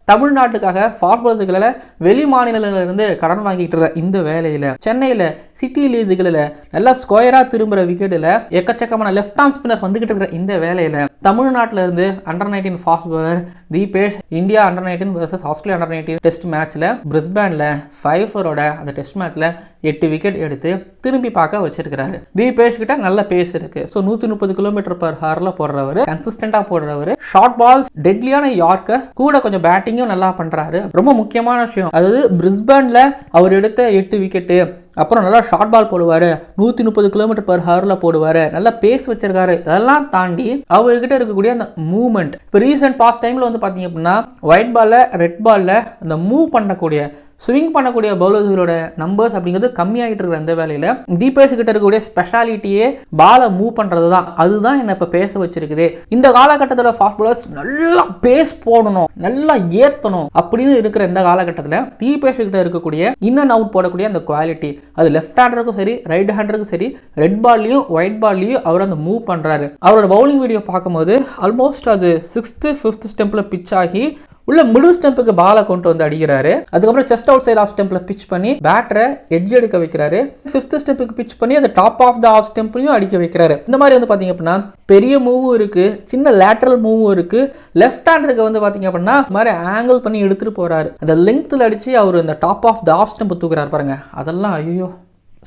தமிழ்நாட்டுக்காக fast பவுலர்ஸ்களை வெளி மாநிலங்களிலிருந்து கடன் வாங்கிட்டு இருக்க இந்த வேலையில் சென்னையில் சிட்டி லீகுகளில் நல்லா ஸ்கொயராக திரும்புகிற விக்கெட்டில் எக்கச்சக்கமான லெஃப்ட் ஆர்ம் ஸ்பின்னர் வந்துகிட்டு இருக்கிற இந்த வேலையில் தமிழ்நாட்டில் இருந்து under nineteen fast bowler Deepesh India under nineteen vs Australia under nineteen test மேட்ச்சில் பிரிஸ்பேனில் 5-4 அந்த டெஸ்ட் மேட்ச்சில் 8 விக்கெட் எடுத்து திரும்பி பார்க்க வச்சிருக்கிறாரு. தீபேஷ் கிட்ட நல்ல பேஸ் இருக்கு. ஸோ 130 km/h போடுறவர், கன்சிஸ்டண்டா போடுறவர், ஷார்ட் பால்ஸ், டெட்லியான யார்க்கர்ஸ் கூட கொஞ்சம் பேட்டிங்கும் நல்லா பண்றாரு. ரொம்ப முக்கியமான விஷயம், அதாவது பிரிஸ்பேன்ல அவர் எடுத்த 8 விக்கெட்டு, அப்புறம் நல்லா ஷார்ட் பால் போடுவார், 130 km/h போடுவார், நல்லா பேஸ் வச்சிருக்காரு. இதெல்லாம் தாண்டி அவர்கிட்ட இருக்கக்கூடிய அந்த மூவ்மெண்ட், இப்போ ரீசெண்ட் பாஸ்ட் டைமில் வந்து பார்த்தீங்க அப்படின்னா ஒயிட் பாலில் ரெட் பாலில் அந்த மூவ் பண்ணக்கூடிய ஸ்விங் பண்ணக்கூடிய பவுலர்ஸோட நம்பர்ஸ் அப்படிங்கிறது கம்மியாகிட்டு இருக்கிற அந்த வேலையில் தீபேஷ் கிட்ட இருக்கக்கூடிய ஸ்பெஷாலிட்டியே பாலை மூவ் பண்ணுறது தான். அதுதான் என்னை இப்போ பேச வச்சிருக்குது. இந்த காலகட்டத்தில் ஃபாஸ்ட் பவுலர்ஸ் நல்லா பேஸ் போடணும், நல்லா ஏற்றணும் அப்படின்னு இருக்கிற இந்த காலகட்டத்தில் தீபேஷ் கிட்ட இருக்கக்கூடிய இன் அண்ட் அவுட் போடக்கூடிய அந்த குவாலிட்டி, அது லெஃப்ட் ஹேண்டருக்கும் சரி ரைட் ஹேண்டருக்கும் சரி, ரெட் பால்லையும் ஒயிட் பால்லையும் அவர் அந்த மூவ் பண்ணுறாரு. அவரோட பவுலிங் வீடியோ பார்க்கும்போது ஆல்மோஸ்ட் அது 6th 5th ஸ்டெம்பில் பிச் ஆகி உள்ள மிடில் ஸ்டெம்புக்கு பாலை கொண்டு வந்து அடிக்கிறாரு. அதுக்கப்புறம் செஸ்ட் அவுட் சைட் ஆஃப் ஸ்டெம்பில் பிச் பண்ணி பேட்டரை எட்ஜ் எடுக்க வைக்கிறாரு. 5th ஸ்டெம்புக்கு பிச் பண்ணி அந்த டாப் ஆஃப் த ஆஃப் ஸ்டெம்பையும் அடிக்க வைக்கிறாரு. இந்த மாதிரி வந்து பார்த்தீங்க அப்படின்னா பெரிய மூவும் இருக்கு, சின்ன லேட்டரல் மூவும் இருக்கு. லெஃப்ட் ஹேண்டருக்கு வந்து பார்த்தீங்க அப்படின்னா இந்த மாதிரி ஆங்கிள் பண்ணி எடுத்துட்டு போறாரு. அந்த லெங்க்த்தில் அடிச்சு அவர் அந்த டாப் ஆஃப் த ஆஃப் ஸ்டெம்பை தூக்குறாரு பாருங்க, அதெல்லாம் ஐயோ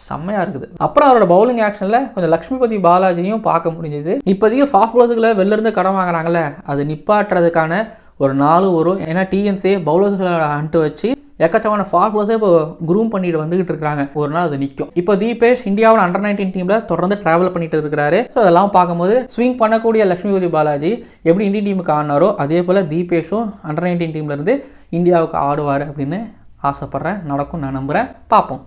செம்மையாக இருக்குது. அப்புறம் அவரோட பவுலிங் ஆக்ஷனில் கொஞ்சம் லக்ஷ்மிபதி பாலாஜியும் பார்க்க முடிஞ்சது. இப்போதைக்கு ஃபாஸ்ட் பவுலர்ஸ்களை வெளிலிருந்து கடன் வாங்குறாங்கல்ல, அது நிப்பாட்டுறதுக்கான ஒரு நாள் வரும். ஏன்னா டிஎன்சி பவுலர்ஸ்களை அன்ட்டு வச்சு எக்கச்சக்கமான ஃபாஸ்ட் பவுலர்ஸே இப்போ குரூம் பண்ணிட்டு வந்துகிட்டு இருக்காங்க. ஒரு நாள் அது நிற்கும். இப்போ தீபேஷ் இந்தியாவோட அண்டர்-19 டீமில் தொடர்ந்து டிராவல் பண்ணிட்டு இருக்கிறாரு. ஸோ அதெல்லாம் பார்க்கும்போது ஸ்விங் பண்ணக்கூடிய லக்ஷ்மிபதி பாலாஜி எப்படி இந்தியன் டீமுக்கு ஆடினாரோ அதே போல் தீபேஷும் அண்டர்-19 டீம்லேருந்து இந்தியாவுக்கு ஆடுவார் அப்படின்னு ஆசைப்பட்றேன். நடக்கும், நான் நம்புகிறேன். பார்ப்போம்.